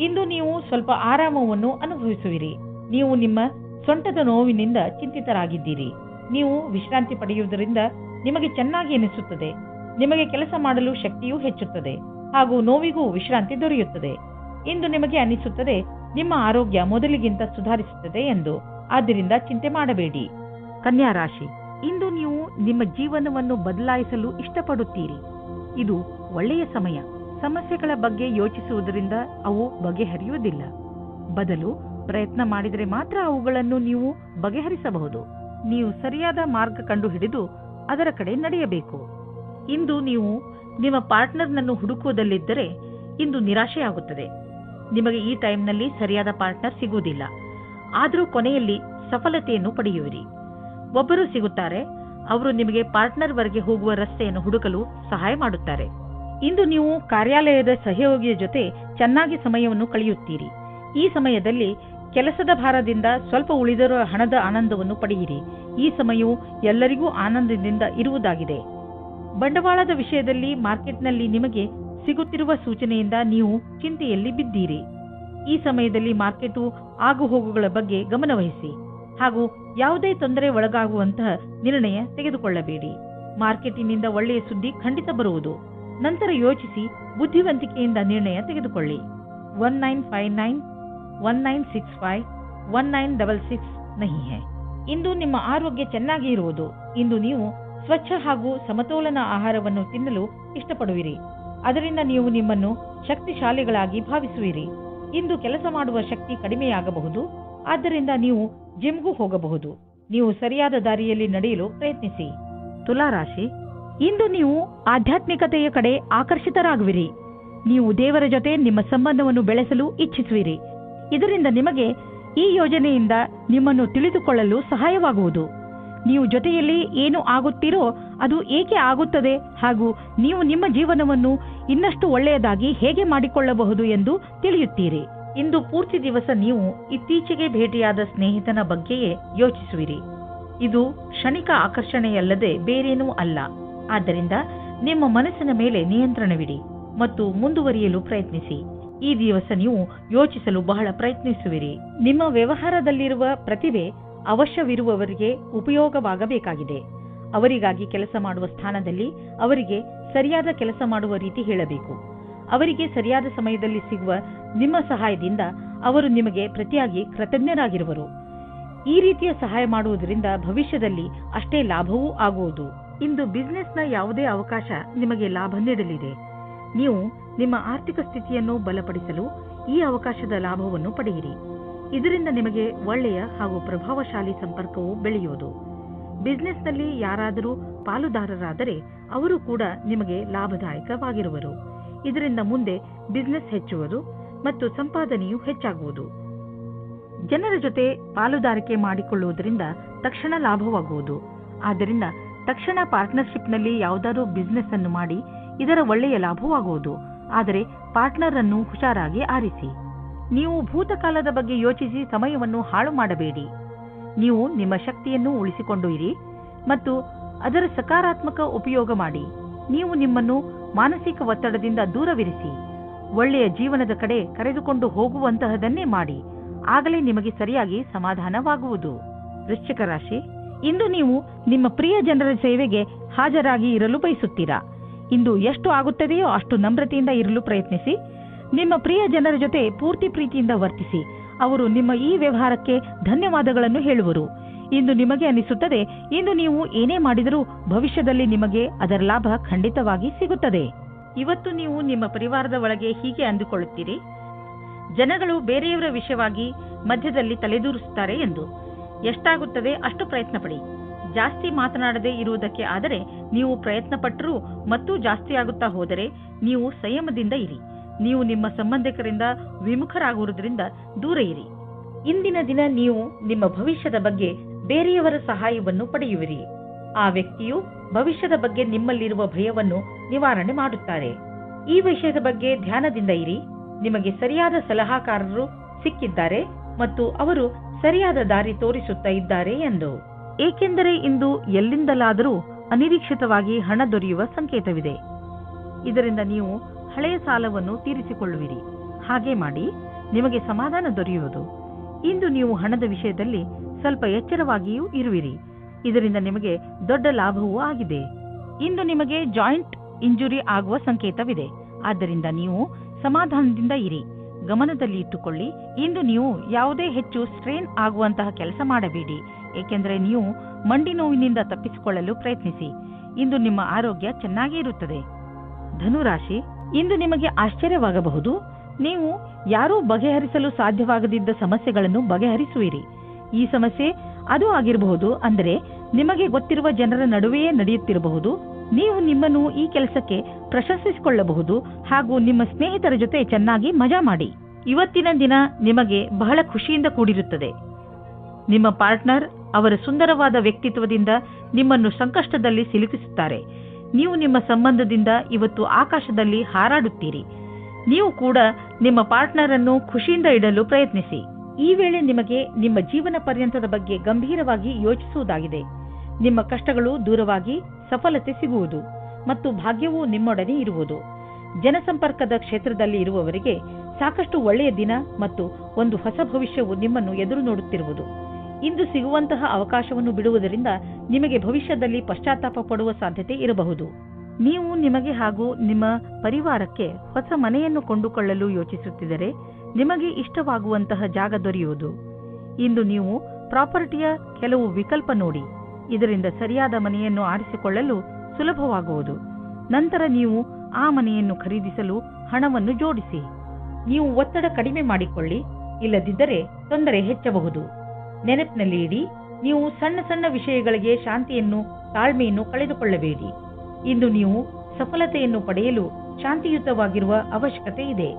S2: ಇಂದು ನೀವು ಸ್ವಲ್ಪ ಆರಾಮವನ್ನು ಅನುಭವಿಸುವಿರಿ. ನೀವು ನಿಮ್ಮ ಸೊಂಟದ ನೋವಿನಿಂದ ಚಿಂತಿತರಾಗಿದ್ದೀರಿ. ನೀವು ವಿಶ್ರಾಂತಿ ಪಡೆಯುವುದರಿಂದ ನಿಮಗೆ ಚೆನ್ನಾಗಿ ಎನಿಸುತ್ತದೆ. ನಿಮಗೆ ಕೆಲಸ ಮಾಡಲು ಶಕ್ತಿಯೂ ಹೆಚ್ಚುತ್ತದೆ ಹಾಗೂ ನೋವಿಗೂ ವಿಶ್ರಾಂತಿ ದೊರೆಯುತ್ತದೆ. ಇಂದು ನಿಮಗೆ ಅನಿಸುತ್ತದೆ ನಿಮ್ಮ ಆರೋಗ್ಯ ಮೊದಲಿಗಿಂತ ಸುಧಾರಿಸುತ್ತದೆ ಎಂದು. ಆದ್ದರಿಂದ ಚಿಂತೆ ಮಾಡಬೇಡಿ. ಕನ್ಯಾ ರಾಶಿ, ಇಂದು ನೀವು ನಿಮ್ಮ ಜೀವನವನ್ನು ಬದಲಾಯಿಸಲು ಇಷ್ಟಪಡುತ್ತೀರಿ. ಇದು ಒಳ್ಳೆಯ ಸಮಯ. ಸಮಸ್ಯೆಗಳ ಬಗ್ಗೆ ಯೋಚಿಸುವುದರಿಂದ ಅವು ಬಗೆಹರಿಯುವುದಿಲ್ಲ. ಬದಲು ಪ್ರಯತ್ನ ಮಾಡಿದರೆ ಮಾತ್ರ ಅವುಗಳನ್ನು ನೀವು ಬಗೆಹರಿಸಬಹುದು. ನೀವು ಸರಿಯಾದ ಮಾರ್ಗ ಕಂಡುಹಿಡಿದು ಅದರ ಕಡೆ ನಡೆಯಬೇಕು. ಇಂದು ನೀವು ನಿಮ್ಮ ಪಾರ್ಟ್ನರ್ನನ್ನು ಹುಡುಕುವುದಲ್ಲಿದ್ದರೆ ಇಂದು ನಿರಾಶೆಯಾಗುತ್ತದೆ. ನಿಮಗೆ ಈ ಟೈಮ್ನಲ್ಲಿ ಸರಿಯಾದ ಪಾರ್ಟ್ನರ್ ಸಿಗುವುದಿಲ್ಲ. ಆದರೂ ಕೊನೆಯಲ್ಲಿ ಸಫಲತೆಯನ್ನು ಪಡೆಯುವಿರಿ. ಒಬ್ಬರು ಸಿಗುತ್ತಾರೆ. ಅವರು ನಿಮಗೆ ಪಾರ್ಟ್ನರ್ವರೆಗೆ ಹೋಗುವ ರಸ್ತೆಯನ್ನು ಹುಡುಕಲು ಸಹಾಯ ಮಾಡುತ್ತಾರೆ. ಇಂದು ನೀವು ಕಾರ್ಯಾಲಯದ ಸಹಯೋಗಿಯ ಜೊತೆ ಚೆನ್ನಾಗಿ ಸಮಯವನ್ನು ಕಳೆಯುತ್ತೀರಿ. ಈ ಸಮಯದಲ್ಲಿ ಕೆಲಸದ ಭಾರದಿಂದ ಸ್ವಲ್ಪ ಉಳಿದಿರುವ ಹಣದ ಆನಂದವನ್ನು ಪಡೆಯಿರಿ. ಈ ಸಮಯವು ಎಲ್ಲರಿಗೂ ಆನಂದದಿಂದ ಇರುವುದಾಗಿದೆ. ಬಂಡವಾಳದ ವಿಷಯದಲ್ಲಿ ಮಾರ್ಕೆಟ್ನಲ್ಲಿ ನಿಮಗೆ ಸಿಗುತ್ತಿರುವ ಸೂಚನೆಯಿಂದ ನೀವು ಚಿಂತೆಯಲ್ಲಿ ಬಿದ್ದೀರಿ. ಈ ಸಮಯದಲ್ಲಿ ಮಾರ್ಕೆಟು ಆಗುಹೋಗುಗಳ ಬಗ್ಗೆ ಗಮನವಹಿಸಿ ಹಾಗೂ ಯಾವುದೇ ತೊಂದರೆ ಒಳಗಾಗುವಂತಹ ನಿರ್ಣಯ ತೆಗೆದುಕೊಳ್ಳಬೇಡಿ. ಮಾರ್ಕೆಟಿನಿಂದ ಒಳ್ಳೆಯ ಸುದ್ದಿ ಖಂಡಿತ ಬರುವುದು. ನಂತರ ಯೋಚಿಸಿ ಬುದ್ಧಿವಂತಿಕೆಯಿಂದ ನಿರ್ಣಯ ತೆಗೆದುಕೊಳ್ಳಿ. 1959 1965 1966 ನಹಿ ಹೈ. ಇಂದು ನಿಮ್ಮ ಆರೋಗ್ಯ ಚೆನ್ನಾಗಿ ಇರುವುದು. ಇಂದು ನೀವು ಸ್ವಚ್ಛ ಹಾಗೂ ಸಮತೋಲನ ಆಹಾರವನ್ನು ತಿನ್ನಲು ಇಷ್ಟಪಡುವಿರಿ. ಅದರಿಂದ ನೀವು ನಿಮ್ಮನ್ನು ಶಕ್ತಿಶಾಲಿಗಳಾಗಿ ಭಾವಿಸುವಿರಿ. ಇಂದು ಕೆಲಸ ಮಾಡುವ ಶಕ್ತಿ ಕಡಿಮೆಯಾಗಬಹುದು. ಆದ್ದರಿಂದ ನೀವು ಜಿಮ್ಗೂ ಹೋಗಬಹುದು. ನೀವು ಸರಿಯಾದ ದಾರಿಯಲ್ಲಿ ನಡೆಯಲು ಪ್ರಯತ್ನಿಸಿ. ತುಲಾ ರಾಶಿ, ಇಂದು ನೀವು ಆಧ್ಯಾತ್ಮಿಕತೆಯ ಕಡೆ ಆಕರ್ಷಿತರಾಗುವಿರಿ. ನೀವು ದೇವರ ಜೊತೆ ನಿಮ್ಮ ಸಂಬಂಧವನ್ನು ಬೆಳೆಸಲು ಇಚ್ಛಿಸುವಿರಿ. ಇದರಿಂದ ನಿಮಗೆ ಈ ಯೋಜನೆಯಿಂದ ನಿಮ್ಮನ್ನು ತಿಳಿದುಕೊಳ್ಳಲು ಸಹಾಯವಾಗುವುದು. ನೀವು ಜೊತೆಯಲ್ಲಿ ಏನು ಆಗುತ್ತೀರೋ ಅದು ಏಕೆ ಆಗುತ್ತದೆ ಹಾಗೂ ನೀವು ನಿಮ್ಮ ಜೀವನವನ್ನು ಇನ್ನಷ್ಟು ಒಳ್ಳೆಯದಾಗಿ ಹೇಗೆ ಮಾಡಿಕೊಳ್ಳಬಹುದು ಎಂದು ತಿಳಿಯುತ್ತೀರಿ. ಇಂದು ಪೂರ್ತಿ ದಿವಸ ನೀವು ಇತ್ತೀಚೆಗೆ ಭೇಟಿಯಾದ ಸ್ನೇಹಿತನ ಬಗ್ಗೆಯೇ ಯೋಚಿಸುವಿರಿ. ಇದು ಕ್ಷಣಿಕ ಆಕರ್ಷಣೆಯಲ್ಲದೆ ಬೇರೇನೂ ಅಲ್ಲ. ಆದ್ದರಿಂದ ನಿಮ್ಮ ಮನಸ್ಸಿನ ಮೇಲೆ ನಿಯಂತ್ರಣವಿಡಿ ಮತ್ತು ಮುಂದುವರಿಯಲು ಪ್ರಯತ್ನಿಸಿ. ಈ ದಿವಸ ನೀವು ಯೋಚಿಸಲು ಬಹಳ ಪ್ರಯತ್ನಿಸುವಿರಿ. ನಿಮ್ಮ ವ್ಯವಹಾರದಲ್ಲಿರುವ ಪ್ರತಿಭೆ ಅವಶ್ಯವಿರುವವರಿಗೆ ಉಪಯೋಗವಾಗಬೇಕಾಗಿದೆ. ಅವರಿಗಾಗಿ ಕೆಲಸ ಮಾಡುವ ಸ್ಥಾನದಲ್ಲಿ ಅವರಿಗೆ ಸರಿಯಾದ ಕೆಲಸ ಮಾಡುವ ರೀತಿ ಹೇಳಬೇಕು. ಅವರಿಗೆ ಸರಿಯಾದ ಸಮಯದಲ್ಲಿ ಸಿಗುವ ನಿಮ್ಮ ಸಹಾಯದಿಂದ ಅವರು ನಿಮಗೆ ಪ್ರತಿಯಾಗಿ ಕೃತಜ್ಞರಾಗಿರುವರು. ಈ ರೀತಿಯ ಸಹಾಯ ಮಾಡುವುದರಿಂದ ಭವಿಷ್ಯದಲ್ಲಿ ಅಷ್ಟೇ ಲಾಭವೂ ಆಗುವುದು. ಇಂದು ಬಿಸಿನೆಸ್ನ ಯಾವುದೇ ಅವಕಾಶ ನಿಮಗೆ ಲಾಭ ನೀಡಲಿದೆ. ನೀವು ನಿಮ್ಮ ಆರ್ಥಿಕ ಸ್ಥಿತಿಯನ್ನು ಬಲಪಡಿಸಲು ಈ ಅವಕಾಶದ ಲಾಭವನ್ನು ಪಡೆಯಿರಿ. ಇದರಿಂದ ನಿಮಗೆ ಒಳ್ಳೆಯ ಹಾಗೂ ಪ್ರಭಾವಶಾಲಿ ಸಂಪರ್ಕವು ಬೆಳೆಯುವುದು. ಬಿಸಿನೆಸ್ನಲ್ಲಿ ಯಾರಾದರೂ ಪಾಲುದಾರರಾದರೆ ಅವರು ಕೂಡ ನಿಮಗೆ ಲಾಭದಾಯಕವಾಗಿರುವರು. ಇದರಿಂದ ಮುಂದೆ ಬಿಸಿನೆಸ್ ಹೆಚ್ಚುವುದು ಮತ್ತು ಸಂಪಾದನೆಯು ಹೆಚ್ಚಾಗುವುದು. ಜನರ ಜೊತೆ ಪಾಲುದಾರಿಕೆ ಮಾಡಿಕೊಳ್ಳುವುದರಿಂದ ತಕ್ಷಣ ಲಾಭವಾಗುವುದು. ಆದ್ದರಿಂದ ತಕ್ಷಣ ಪಾರ್ಟ್ನರ್ಶಿಪ್ನಲ್ಲಿ ಯಾವುದಾದರೂ ಬಿಸಿನೆಸ್ ಅನ್ನು ಮಾಡಿ ಇದರ ಒಳ್ಳೆಯ ಲಾಭವಾಗುವುದು. ಆದರೆ ಪಾರ್ಟ್ನರ್ ಅನ್ನು ಹುಷಾರಾಗಿ ಆರಿಸಿ. ನೀವು ಭೂತಕಾಲದ ಬಗ್ಗೆ ಯೋಚಿಸಿ ಸಮಯವನ್ನು ಹಾಳು ಮಾಡಬೇಡಿ. ನೀವು ನಿಮ್ಮ ಶಕ್ತಿಯನ್ನು ಉಳಿಸಿಕೊಂಡು ಇರಿ ಮತ್ತು ಅದರ ಸಕಾರಾತ್ಮಕ ಉಪಯೋಗ ಮಾಡಿ. ನೀವು ನಿಮ್ಮನ್ನು ಮಾನಸಿಕ ಒತ್ತಡದಿಂದ ದೂರವಿರಿಸಿ. ಒಳ್ಳೆಯ ಜೀವನದ ಕಡೆ ಕರೆದುಕೊಂಡು ಹೋಗುವಂತಹದನ್ನೇ ಮಾಡಿ. ಆಗಲೇ ನಿಮಗೆ ಸರಿಯಾಗಿ ಸಮಾಧಾನವಾಗುವುದು. ವೃಶ್ಚಿಕ ರಾಶಿ, ಇಂದು ನೀವು ನಿಮ್ಮ ಪ್ರಿಯ ಜನರ ಸೇವೆಗೆ ಹಾಜರಾಗಿ ಇರಲು ಬಯಸುತ್ತೀರಾ. ಇಂದು ಎಷ್ಟು ಆಗುತ್ತದೆಯೋ ಅಷ್ಟು ನಮ್ರತೆಯಿಂದ ಇರಲು ಪ್ರಯತ್ನಿಸಿ. ನಿಮ್ಮ ಪ್ರಿಯ ಜನರ ಜೊತೆ ಪೂರ್ತಿ ಪ್ರೀತಿಯಿಂದ ವರ್ತಿಸಿ. ಅವರು ನಿಮ್ಮ ಈ ವ್ಯವಹಾರಕ್ಕೆ ಧನ್ಯವಾದಗಳನ್ನು ಹೇಳುವರು. ಇಂದು ನಿಮಗೆ ಅನಿಸುತ್ತದೆ, ಇಂದು ನೀವು ಏನೇ ಮಾಡಿದರೂ ಭವಿಷ್ಯದಲ್ಲಿ ನಿಮಗೆ ಅದರ ಲಾಭ ಖಂಡಿತವಾಗಿ ಸಿಗುತ್ತದೆ. ಇವತ್ತು ನೀವು ನಿಮ್ಮ ಪರಿವಾರದ ಒಳಗೆ ಹೀಗೆ ಅಂದುಕೊಳ್ಳುತ್ತೀರಿ, ಜನಗಳು ಬೇರೆಯವರ ವಿಷಯವಾಗಿ ಮಧ್ಯದಲ್ಲಿ ತಲೆದೂರಿಸುತ್ತಾರೆ ಎಂದು. ಎಷ್ಟಾಗುತ್ತದೆ ಅಷ್ಟು ಪ್ರಯತ್ನ ಪಡಿ. ಜಾಸ್ತಿ ಮಾತನಾಡದೇ ಇರುವುದಕ್ಕೆ ಆದರೆ ನೀವು ಪ್ರಯತ್ನ ಪಟ್ಟರೂ ಮತ್ತು ಜಾಸ್ತಿ ಆಗುತ್ತಾ ಹೋದರೆ ನೀವು ಸಂಯಮದಿಂದ ಇರಿ. ನೀವು ನಿಮ್ಮ ಸಂಬಂಧಿಕರಿಂದ ವಿಮುಖರಾಗುವುದರಿಂದ ದೂರ ಇರಿ. ಇಂದಿನ ದಿನ ನೀವು ನಿಮ್ಮ ಭವಿಷ್ಯದ ಬಗ್ಗೆ ಬೇರೆಯವರ ಸಹಾಯವನ್ನು ಪಡೆಯುವಿರಿ. ಆ ವ್ಯಕ್ತಿಯು ಭವಿಷ್ಯದ ಬಗ್ಗೆ ನಿಮ್ಮಲ್ಲಿರುವ ಭಯವನ್ನು ನಿವಾರಣೆ ಮಾಡುತ್ತಾರೆ. ಈ ವಿಷಯದ ಬಗ್ಗೆ ಧ್ಯಾನದಿಂದ ಇರಿ. ನಿಮಗೆ ಸರಿಯಾದ ಸಲಹಾಕಾರರು ಸಿಕ್ಕಿದ್ದಾರೆ ಮತ್ತು ಅವರು ಸರಿಯಾದ ದಾರಿ ತೋರಿಸುತ್ತಾ ಇದ್ದಾರೆ ಎಂದು. ಏಕೆಂದರೆ ಇಂದು ಎಲ್ಲಿಂದಲಾದರೂ ಅನಿರೀಕ್ಷಿತವಾಗಿ ಹಣ ದೊರೆಯುವ ಸಂಕೇತವಿದೆ. ಇದರಿಂದ ನೀವು ಹಳೆಯ ಸಾಲವನ್ನು ತೀರಿಸಿಕೊಳ್ಳುವಿರಿ. ಹಾಗೆ ಮಾಡಿ ನಿಮಗೆ ಸಮಾಧಾನ ದೊರೆಯುವುದು. ಇಂದು ನೀವು ಹಣದ ವಿಷಯದಲ್ಲಿ ಸ್ವಲ್ಪ ಎಚ್ಚರವಾಗಿಯೂ ಇರುವಿರಿ. ಇದರಿಂದ ನಿಮಗೆ ದೊಡ್ಡ ಲಾಭವೂ ಆಗಿದೆ. ಇಂದು ನಿಮಗೆ ಜಾಯಿಂಟ್ ಇಂಜುರಿ ಆಗುವ ಸಂಕೇತವಿದೆ. ಆದ್ದರಿಂದ ನೀವು ಸಮಾಧಾನದಿಂದ ಇರಿ. ಗಮನದಲ್ಲಿ ಇಟ್ಟುಕೊಳ್ಳಿ, ಇಂದು ನೀವು ಯಾವುದೇ ಹೆಚ್ಚು ಸ್ಟ್ರೇನ್ ಆಗುವಂತಹ ಕೆಲಸ ಮಾಡಬೇಡಿ. ಏಕೆಂದರೆ ನೀವು ಮಂಡಿ ನೋವಿನಿಂದ ತಪ್ಪಿಸಿಕೊಳ್ಳಲು ಪ್ರಯತ್ನಿಸಿ. ಇಂದು ನಿಮ್ಮ ಆರೋಗ್ಯ ಚೆನ್ನಾಗಿ ಇರುತ್ತದೆ. ಧನುರಾಶಿ, ಇಂದು ನಿಮಗೆ ಆಶ್ಚರ್ಯವಾಗಬಹುದು. ನೀವು ಯಾರೂ ಬಗೆಹರಿಸಲು ಸಾಧ್ಯವಾಗದಿದ್ದ ಸಮಸ್ಯೆಗಳನ್ನು ಬಗೆಹರಿಸುವಿರಿ. ಈ ಸಮಸ್ಯೆ ಅದು ಆಗಿರಬಹುದು, ಅಂದರೆ ನಿಮಗೆ ಗೊತ್ತಿರುವ ಜನರ ನಡುವೆಯೇ ನಡೆಯುತ್ತಿರಬಹುದು. ನೀವು ನಿಮ್ಮನ್ನು ಈ ಕೆಲಸಕ್ಕೆ ಪ್ರಶಂಸಿಸಿಕೊಳ್ಳಬಹುದು ಹಾಗೂ ನಿಮ್ಮ ಸ್ನೇಹಿತರ ಜೊತೆ ಚೆನ್ನಾಗಿ ಮಜಾ ಮಾಡಿ. ಇವತ್ತಿನ ದಿನ ನಿಮಗೆ ಬಹಳ ಖುಷಿಯಿಂದ ಕೂಡಿರುತ್ತದೆ. ನಿಮ್ಮ ಪಾರ್ಟ್ನರ್ ಅವರ ಸುಂದರವಾದ ವ್ಯಕ್ತಿತ್ವದಿಂದ ನಿಮ್ಮನ್ನು ಸಂಕಷ್ಟದಲ್ಲಿ ಸಿಲುಕಿಸುತ್ತಾರೆ. ನೀವು ನಿಮ್ಮ ಸಂಬಂಧದಿಂದ ಇವತ್ತು ಆಕಾಶದಲ್ಲಿ ಹಾರಾಡುತ್ತೀರಿ. ನೀವು ಕೂಡ ನಿಮ್ಮ ಪಾರ್ಟ್ನರ್ ಅನ್ನು ಖುಷಿಯಿಂದ ಇಡಲು ಪ್ರಯತ್ನಿಸಿ. ಈ ವೇಳೆ ನಿಮಗೆ ನಿಮ್ಮ ಜೀವನ ಪರ್ಯಂತದ ಬಗ್ಗೆ ಗಂಭೀರವಾಗಿ ಯೋಚಿಸುವುದಾಗಿದೆ. ನಿಮ್ಮ ಕಷ್ಟಗಳು ದೂರವಾಗಿ ಸಫಲತೆ ಸಿಗುವುದು ಮತ್ತು ಭಾಗ್ಯವೂ ನಿಮ್ಮೊಡನೆ ಇರುವುದು. ಜನಸಂಪರ್ಕದ ಕ್ಷೇತ್ರದಲ್ಲಿ ಇರುವವರಿಗೆ ಸಾಕಷ್ಟು ಒಳ್ಳೆಯ ದಿನ ಮತ್ತು ಒಂದು ಹೊಸ ಭವಿಷ್ಯವು ನಿಮ್ಮನ್ನು ಎದುರು ನೋಡುತ್ತಿರುವುದು. ಇಂದು ಸಿಗುವಂತಹ ಅವಕಾಶವನ್ನು ಬಿಡುವುದರಿಂದ ನಿಮಗೆ ಭವಿಷ್ಯದಲ್ಲಿ ಪಶ್ಚಾತ್ತಾಪ ಪಡುವ ಸಾಧ್ಯತೆ ಇರಬಹುದು. ನೀವು ನಿಮಗೆ ಹಾಗೂ ನಿಮ್ಮ ಪರಿವಾರಕ್ಕೆ ಹೊಸ ಮನೆಯನ್ನು ಕೊಂಡುಕೊಳ್ಳಲು ಯೋಚಿಸುತ್ತಿದ್ದರೆ ನಿಮಗೆ ಇಷ್ಟವಾಗುವಂತಹ ಜಾಗ ದೊರೆಯುವುದು. ಇಂದು ನೀವು ಪ್ರಾಪರ್ಟಿಯ ಕೆಲವು ವಿಕಲ್ಪ ನೋಡಿ. ಇದರಿಂದ ಸರಿಯಾದ ಮನೆಯನ್ನು ಆರಿಸಿಕೊಳ್ಳಲು ಸುಲಭವಾಗುವುದು. ನಂತರ ನೀವು ಆ ಮನೆಯನ್ನು ಖರೀದಿಸಲು ಹಣವನ್ನು ಜೋಡಿಸಿ. ನೀವು ಒತ್ತಡ ಕಡಿಮೆ ಮಾಡಿಕೊಳ್ಳಿ, ಇಲ್ಲದಿದ್ದರೆ ತೊಂದರೆ ಹೆಚ್ಚಬಹುದು. ನೆನಪಿನಲ್ಲಿ ಇಡಿ, ನೀವು ಸಣ್ಣ ಸಣ್ಣ ವಿಷಯಗಳಿಗೆ ಶಾಂತಿಯನ್ನು ತಾಳ್ಮೆಯನ್ನು ಕಳೆದುಕೊಳ್ಳಬೇಡಿ. ಇಂದು ನೀವು ಸಫಲತೆಯನ್ನು ಪಡೆಯಲು ಶಾಂತಿಯುತವಾಗಿರುವ ಅವಶ್ಯಕತೆ ಇದೆ.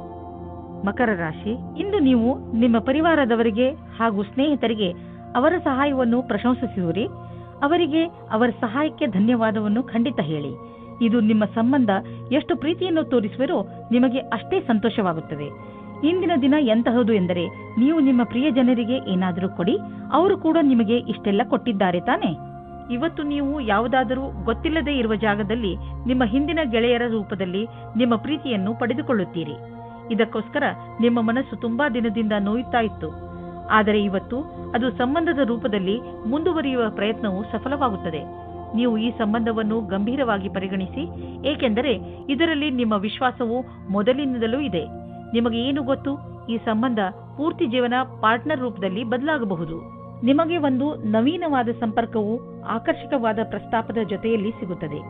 S2: ಮಕರ ರಾಶಿ, ಇಂದು ನೀವು ನಿಮ್ಮ ಪರಿವಾರದವರಿಗೆ ಹಾಗೂ ಸ್ನೇಹಿತರಿಗೆ ಅವರ ಸಹಾಯವನ್ನು ಪ್ರಶಂಸಿಸುವಿರಿ. ಅವರಿಗೆ ಅವರ ಸಹಾಯಕ್ಕೆ ಧನ್ಯವಾದವನ್ನು ಖಂಡಿತ ಹೇಳಿ. ಇದು ನಿಮ್ಮ ಸಂಬಂಧ ಎಷ್ಟು ಪ್ರೀತಿಯನ್ನು ತೋರಿಸುವಿರೋ ನಿಮಗೆ ಅಷ್ಟೇ ಸಂತೋಷವಾಗುತ್ತದೆ. ಇಂದಿನ ದಿನ ಎಂತಹದು ಎಂದರೆ, ನೀವು ನಿಮ್ಮ ಪ್ರಿಯ ಜನರಿಗೆ ಏನಾದರೂ ಕೊಡಿ, ಅವರು ಕೂಡ ನಿಮಗೆ ಇಷ್ಟೆಲ್ಲ ಕೊಟ್ಟಿದ್ದಾರೆ ತಾನೆ. ಇವತ್ತು ನೀವು ಯಾವುದಾದರೂ ಗೊತ್ತಿಲ್ಲದೆ ಇರುವ ಜಾಗದಲ್ಲಿ ನಿಮ್ಮ ಹಿಂದಿನ ಗೆಳೆಯರ ರೂಪದಲ್ಲಿ ನಿಮ್ಮ ಪ್ರೀತಿಯನ್ನು ಪಡೆದುಕೊಳ್ಳುತ್ತೀರಿ. ಇದಕ್ಕೋಸ್ಕರ ನಿಮ್ಮ ಮನಸ್ಸು ತುಂಬಾ ದಿನದಿಂದ ನೋಯುತ್ತಾ ಇತ್ತು. ಆದರೆ ಇವತ್ತು ಅದು ಸಂಬಂಧದ ರೂಪದಲ್ಲಿ ಮುಂದುವರಿಯುವ ಪ್ರಯತ್ನವು ಸಫಲವಾಗುತ್ತದೆ. ನೀವು ಈ ಸಂಬಂಧವನ್ನು ಗಂಭೀರವಾಗಿ ಪರಿಗಣಿಸಿ, ಏಕೆಂದರೆ ಇದರಲ್ಲಿ ನಿಮ್ಮ ವಿಶ್ವಾಸವು ಮೊದಲಿನಿಂದಲೂ ಇದೆ. ನಿಮಗೆ ಏನು ಗೊತ್ತು, ಈ ಸಂಬಂಧ ಪೂರ್ತಿ ಜೀವನ ಪಾರ್ಟ್ನರ್ ರೂಪದಲ್ಲಿ ಬದಲಾಗಬಹುದು. ನಿಮಗೆ ಒಂದು ನವೀನವಾದ ಸಂಪರ್ಕವು ಆಕರ್ಷಕವಾದ ಪ್ರಸ್ತಾಪದ ಜೊತೆಯಲ್ಲಿ ಸಿಗುತ್ತದೆ.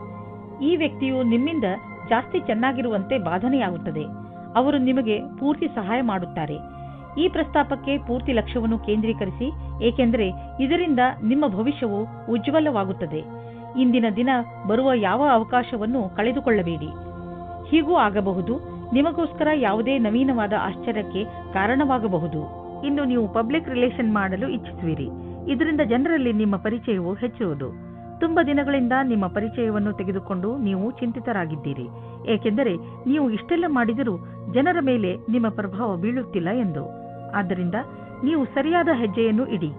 S2: ಈ ವ್ಯಕ್ತಿಯು ನಿಮ್ಮಿಂದ ಜಾಸ್ತಿ ಚೆನ್ನಾಗಿರುವಂತೆ ಬಾಧನೆಯಾಗುತ್ತದೆ. ಅವರು ನಿಮಗೆ ಪೂರ್ತಿ ಸಹಾಯ ಮಾಡುತ್ತಾರೆ. ಈ ಪ್ರಸ್ತಾಪಕ್ಕೆ ಪೂರ್ತಿ ಲಕ್ಷ್ಯವನ್ನು ಕೇಂದ್ರೀಕರಿಸಿ, ಏಕೆಂದರೆ ಇದರಿಂದ ನಿಮ್ಮ ಭವಿಷ್ಯವು ಉಜ್ವಲವಾಗುತ್ತದೆ. ಇಂದಿನ ದಿನ ಬರುವ ಯಾವ ಅವಕಾಶವನ್ನು ಕಳೆದುಕೊಳ್ಳಬೇಡಿ. ಹೀಗೂ ಆಗಬಹುದು, ನಿಮಗೋಸ್ಕರ ಯಾವುದೇ ನವೀನವಾದ ಆಶ್ಚರ್ಯಕ್ಕೆ ಕಾರಣವಾಗಬಹುದು. ಇಂದು ನೀವು ಪಬ್ಲಿಕ್ ರಿಲೇಷನ್ ಮಾಡಲು ಇಚ್ಛಿಸುವಿರಿ. ಇದರಿಂದ ಜನರಲ್ಲಿ ನಿಮ್ಮ ಪರಿಚಯವು ಹೆಚ್ಚುವುದು. ತುಂಬ ದಿನಗಳಿಂದ ನಿಮ್ಮ ಪರಿಚಯವನ್ನು ತೆಗೆದುಕೊಂಡು ನೀವು ಚಿಂತಿತರಾಗಿದ್ದೀರಿ, ಏಕೆಂದರೆ ನೀವು ಇಷ್ಟೆಲ್ಲ ಮಾಡಿದರೂ ಜನರ ಮೇಲೆ ನಿಮ್ಮ ಪ್ರಭಾವ ಬೀಳುತ್ತಿಲ್ಲ ಎಂದು. ಆದ್ದರಿಂದ ನೀವು ಸರಿಯಾದ ಹೆಜ್ಜೆಯನ್ನು ಇಡಿ.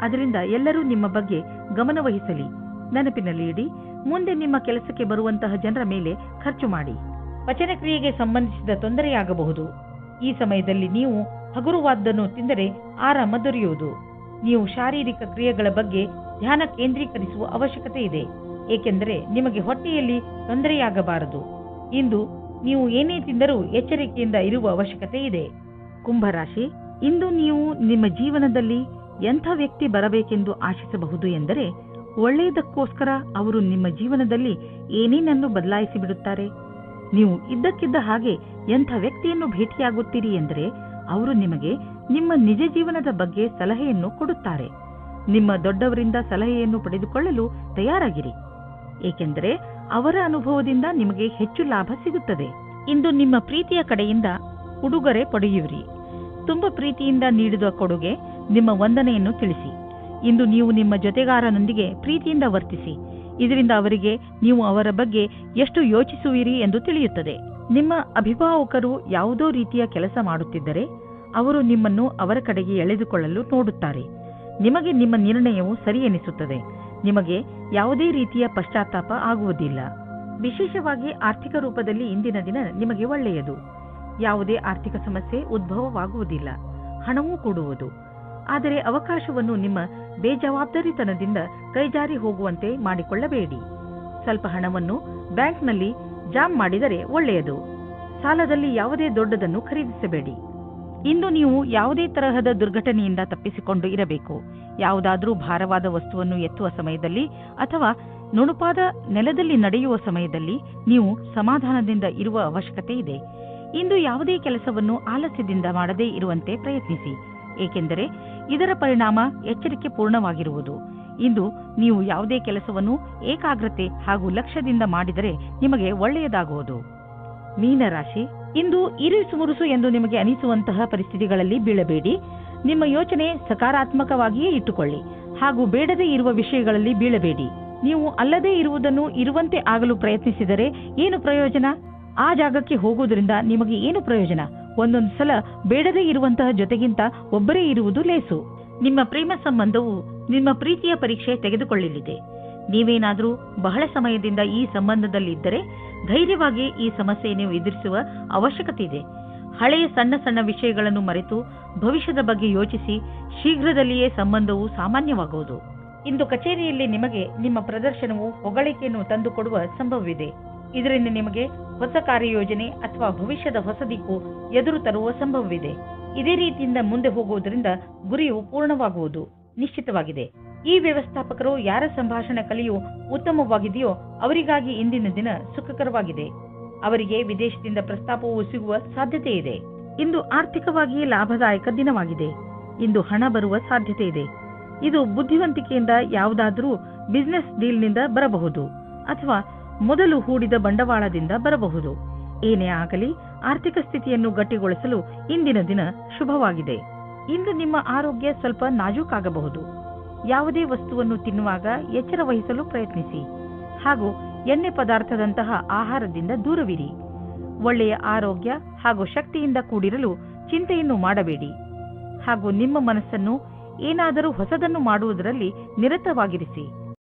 S2: ಅದರಿಂದ ಎಲ್ಲರೂ ನಿಮ್ಮ ಬಗ್ಗೆ ಗಮನವಹಿಸಲಿ. ನೆನಪಿನಲ್ಲಿ ಇಡಿ, ಮುಂದೆ ನಿಮ್ಮ ಕೆಲಸಕ್ಕೆ ಬರುವಂತಹ ಜನರ ಮೇಲೆ ಖರ್ಚು ಮಾಡಿ. ಪಚನ ಕ್ರಿಯೆಗೆ ಸಂಬಂಧಿಸಿದ ತೊಂದರೆಯಾಗಬಹುದು. ಈ ಸಮಯದಲ್ಲಿ ನೀವು ಹಗುರವಾದ್ದನ್ನು ತಿಂದರೆ ಆರಾಮ ದೊರೆಯುವುದು. ನೀವು ಶಾರೀರಿಕ ಕ್ರಿಯೆಗಳ ಬಗ್ಗೆ ಧ್ಯಾನ ಕೇಂದ್ರೀಕರಿಸುವ ಅವಶ್ಯಕತೆ ಇದೆ, ಏಕೆಂದರೆ ನಿಮಗೆ ಹೊಟ್ಟೆಯಲ್ಲಿ ತೊಂದರೆಯಾಗಬಾರದು. ಇಂದು ನೀವು ಏನೇ ತಿಂದರೂ ಎಚ್ಚರಿಕೆಯಿಂದ ಇರುವ ಅವಶ್ಯಕತೆ ಇದೆ. ಕುಂಭರಾಶಿ, ಇಂದು ನೀವು ನಿಮ್ಮ ಜೀವನದಲ್ಲಿ ಎಂಥ ವ್ಯಕ್ತಿ ಬರಬೇಕೆಂದು ಆಶಿಸಬಹುದು ಎಂದರೆ, ಒಳ್ಳೆಯದಕ್ಕೋಸ್ಕರ ಅವರು ನಿಮ್ಮ ಜೀವನದಲ್ಲಿ ಏನೇನನ್ನು ಬದಲಾಯಿಸಿ ಬಿಡುತ್ತಾರೆ. ನೀವು ಇದ್ದಕ್ಕಿದ್ದ ಹಾಗೆ ಎಂಥ ವ್ಯಕ್ತಿಯನ್ನು ಭೇಟಿಯಾಗುತ್ತೀರಿ ಎಂದರೆ, ಅವರು ನಿಮಗೆ ನಿಮ್ಮ ನಿಜ ಜೀವನದ ಬಗ್ಗೆ ಸಲಹೆಯನ್ನು ಕೊಡುತ್ತಾರೆ. ನಿಮ್ಮ ದೊಡ್ಡವರಿಂದ ಸಲಹೆಯನ್ನು ಪಡೆದುಕೊಳ್ಳಲು ತಯಾರಾಗಿರಿ, ಏಕೆಂದರೆ ಅವರ ಅನುಭವದಿಂದ ನಿಮಗೆ ಹೆಚ್ಚು ಲಾಭ ಸಿಗುತ್ತದೆ. ಇಂದು ನಿಮ್ಮ ಪ್ರೀತಿಯ ಕಡೆಯಿಂದ ಉಡುಗೊರೆ ಪಡೆಯುವಿರಿ. ತುಂಬ ಪ್ರೀತಿಯಿಂದ ನೀಡಿದ ಕೊಡುಗೆ ನಿಮ್ಮ ವಂದನೆಯನ್ನು ತಿಳಿಸಿ. ಇಂದು ನೀವು ನಿಮ್ಮ ಜೊತೆಗಾರನೊಂದಿಗೆ ಪ್ರೀತಿಯಿಂದ ವರ್ತಿಸಿ. ಇದರಿಂದ ಅವರಿಗೆ ನೀವು ಅವರ ಬಗ್ಗೆ ಎಷ್ಟು ಯೋಚಿಸುವಿರಿ ಎಂದು ತಿಳಿಯುತ್ತದೆ. ನಿಮ್ಮ ಅಭಿಭಾವಕರು ಯಾವುದೋ ರೀತಿಯ ಕೆಲಸ ಮಾಡುತ್ತಿದ್ದರೆ ಅವರು ನಿಮ್ಮನ್ನು ಅವರ ಕಡೆಗೆ ಎಳೆದುಕೊಳ್ಳಲು ನೋಡುತ್ತಾರೆ. ನಿಮಗೆ ನಿಮ್ಮ ನಿರ್ಣಯವು ಸರಿ ಎನಿಸುತ್ತದೆ. ನಿಮಗೆ ಯಾವುದೇ ರೀತಿಯ ಪಶ್ಚಾತ್ತಾಪ ಆಗುವುದಿಲ್ಲ. ವಿಶೇಷವಾಗಿ ಆರ್ಥಿಕ ರೂಪದಲ್ಲಿ ಇಂದಿನ ದಿನ ನಿಮಗೆ ಒಳ್ಳೆಯದು. ಯಾವುದೇ ಆರ್ಥಿಕ ಸಮಸ್ಯೆ ಉದ್ಭವವಾಗುವುದಿಲ್ಲ. ಹಣವೂ ಕೂಡುವುದು. ಆದರೆ ಅವಕಾಶವನ್ನು ನಿಮ್ಮ ಬೇಜವಾಬ್ದಾರಿತನದಿಂದ ಕೈಜಾರಿ ಹೋಗುವಂತೆ ಮಾಡಿಕೊಳ್ಳಬೇಡಿ. ಸ್ವಲ್ಪ ಹಣವನ್ನು ಬ್ಯಾಂಕ್ನಲ್ಲಿ ಜಾಮ್ ಮಾಡಿದರೆ ಒಳ್ಳೆಯದು. ಸಾಲದಲ್ಲಿ ಯಾವುದೇ ದೊಡ್ಡದನ್ನು ಖರೀದಿಸಬೇಡಿ. ಇಂದು ನೀವು ಯಾವುದೇ ತರಹದ ದುರ್ಘಟನೆಯಿಂದ ತಪ್ಪಿಸಿಕೊಂಡು ಇರಬೇಕು. ಯಾವುದಾದ್ರೂ ಭಾರವಾದ ವಸ್ತುವನ್ನು ಎತ್ತುವ ಸಮಯದಲ್ಲಿ ಅಥವಾ ನುಣುಪಾದ ನೆಲದಲ್ಲಿ ನಡೆಯುವ ಸಮಯದಲ್ಲಿ ನೀವು ಸಮಾಧಾನದಿಂದ ಇರುವ ಅವಶ್ಯಕತೆ ಇದೆ. ಇಂದು ಯಾವುದೇ ಕೆಲಸವನ್ನು ಆಲಸ್ಯದಿಂದ ಮಾಡದೇ ಇರುವಂತೆ ಪ್ರಯತ್ನಿಸಿ, ಏಕೆಂದರೆ ಇದರ ಪರಿಣಾಮ ಎಚ್ಚರಿಕೆ ಪೂರ್ಣವಾಗಿರುವುದು. ಇಂದು ನೀವು ಯಾವುದೇ ಕೆಲಸವನ್ನು ಏಕಾಗ್ರತೆ ಹಾಗೂ ಲಕ್ಷ್ಯದಿಂದ ಮಾಡಿದರೆ ನಿಮಗೆ ಒಳ್ಳೆಯದಾಗುವುದು. ಮೀನರಾಶಿ, ಇಂದು ಇರುಸುಮುರುಸು ಎಂದು ನಿಮಗೆ ಅನಿಸುವಂತಹ ಪರಿಸ್ಥಿತಿಗಳಲ್ಲಿ ಬೀಳಬೇಡಿ. ನಿಮ್ಮ ಯೋಚನೆ ಸಕಾರಾತ್ಮಕವಾಗಿಯೇ ಇಟ್ಟುಕೊಳ್ಳಿ ಹಾಗೂ ಬೇಡದೇ ಇರುವ ವಿಷಯಗಳಲ್ಲಿ ಬೀಳಬೇಡಿ. ನೀವು ಅಲ್ಲದೇ ಇರುವುದನ್ನು ಇರುವಂತೆ ಆಗಲು ಪ್ರಯತ್ನಿಸಿದರೆ ಏನು ಪ್ರಯೋಜನ? ಆ ಜಾಗಕ್ಕೆ ಹೋಗುವುದರಿಂದ ನಿಮಗೆ ಏನು ಪ್ರಯೋಜನ? ಒಂದೊಂದು ಸಲ ಬೇಡದೇ ಇರುವಂತಹ ಜೊತೆಗಿಂತ ಒಬ್ಬರೇ ಇರುವುದು ಲೇಸು. ನಿಮ್ಮ ಪ್ರೇಮ ಸಂಬಂಧವು ನಿಮ್ಮ ಪ್ರೀತಿಯ ಪರೀಕ್ಷೆ ತೆಗೆದುಕೊಳ್ಳಲಿದೆ. ನೀವೇನಾದರೂ ಬಹಳ ಸಮಯದಿಂದ ಈ ಸಂಬಂಧದಲ್ಲಿದ್ದರೆ ಧೈರ್ಯವಾಗಿ ಈ ಸಮಸ್ಯೆಯನ್ನು ಎದುರಿಸುವ ಅವಶ್ಯಕತೆ ಇದೆ. ಹಳೆಯ ಸಣ್ಣ ಸಣ್ಣ ವಿಷಯಗಳನ್ನು ಮರೆತು ಭವಿಷ್ಯದ ಬಗ್ಗೆ ಯೋಚಿಸಿ. ಶೀಘ್ರದಲ್ಲಿಯೇ ಸಂಬಂಧವು ಸಾಮಾನ್ಯವಾಗುವುದು. ಇಂದು ಕಚೇರಿಯಲ್ಲಿ ನಿಮಗೆ ನಿಮ್ಮ ಪ್ರದರ್ಶನವು ಹೊಗಳಿಕೆಯನ್ನು ತಂದುಕೊಡುವ ಸಂಭವವಿದೆ. ಇದರಿಂದ ನಿಮಗೆ ಹೊಸ ಕಾರ್ಯಯೋಜನೆ ಅಥವಾ ಭವಿಷ್ಯದ ಹೊಸ ದಿಕ್ಕು ಎದುರು ತರುವ ಸಂಭವವಿದೆ. ಇದೇ ರೀತಿಯಿಂದ ಮುಂದೆ ಹೋಗುವುದರಿಂದ ಗುರಿಯು ಪೂರ್ಣವಾಗುವುದು ನಿಶ್ಚಿತವಾಗಿದೆ. ಈ ವ್ಯವಸ್ಥಾಪಕರು ಯಾರ ಸಂಭಾಷಣೆ ಕಲಿಯು ಉತ್ತಮವಾಗಿದೆಯೋ ಅವರಿಗಾಗಿ ಇಂದಿನ ದಿನ ಸುಖಕರವಾಗಿದೆ. ಅವರಿಗೆ ವಿದೇಶದಿಂದ ಪ್ರಸ್ತಾಪವು ಸಿಗುವ ಸಾಧ್ಯತೆ ಇದೆ. ಇಂದು ಆರ್ಥಿಕವಾಗಿ ಲಾಭದಾಯಕ ದಿನವಾಗಿದೆ. ಇಂದು ಹಣ ಬರುವ ಸಾಧ್ಯತೆ ಇದೆ. ಇದು ಬುದ್ಧಿವಂತಿಕೆಯಿಂದ ಯಾವುದಾದರೂ ಬಿಸಿನೆಸ್ ಡೀಲ್ನಿಂದ ಬರಬಹುದು ಅಥವಾ ಮೊದಲು ಹೂಡಿದ ಬಂಡವಾಳದಿಂದ ಬರಬಹುದು. ಏನೇ ಆಗಲಿ ಆರ್ಥಿಕ ಸ್ಥಿತಿಯನ್ನು ಗಟ್ಟಿಗೊಳಿಸಲು ಇಂದಿನ ದಿನ ಶುಭವಾಗಿದೆ. ಇಂದು ನಿಮ್ಮ ಆರೋಗ್ಯ ಸ್ವಲ್ಪ ನಾಜೂಕಾಗಬಹುದು. ಯಾವುದೇ ವಸ್ತುವನ್ನು ತಿನ್ನುವಾಗ ಎಚ್ಚರ ವಹಿಸಲು ಪ್ರಯತ್ನಿಸಿ ಹಾಗೂ ಎಣ್ಣೆ ಪದಾರ್ಥದಂತಹ ಆಹಾರದಿಂದ ದೂರವಿರಿ. ಒಳ್ಳೆಯ ಆರೋಗ್ಯ ಹಾಗೂ ಶಕ್ತಿಯಿಂದ ಕೂಡಿರಲು ಚಿಂತೆಯನ್ನು ಮಾಡಬೇಡಿ ಹಾಗೂ ನಿಮ್ಮ ಮನಸ್ಸನ್ನು ಏನಾದರೂ ಹೊಸದನ್ನು ಮಾಡುವುದರಲ್ಲಿ ನಿರತವಾಗಿರಿಸಿ.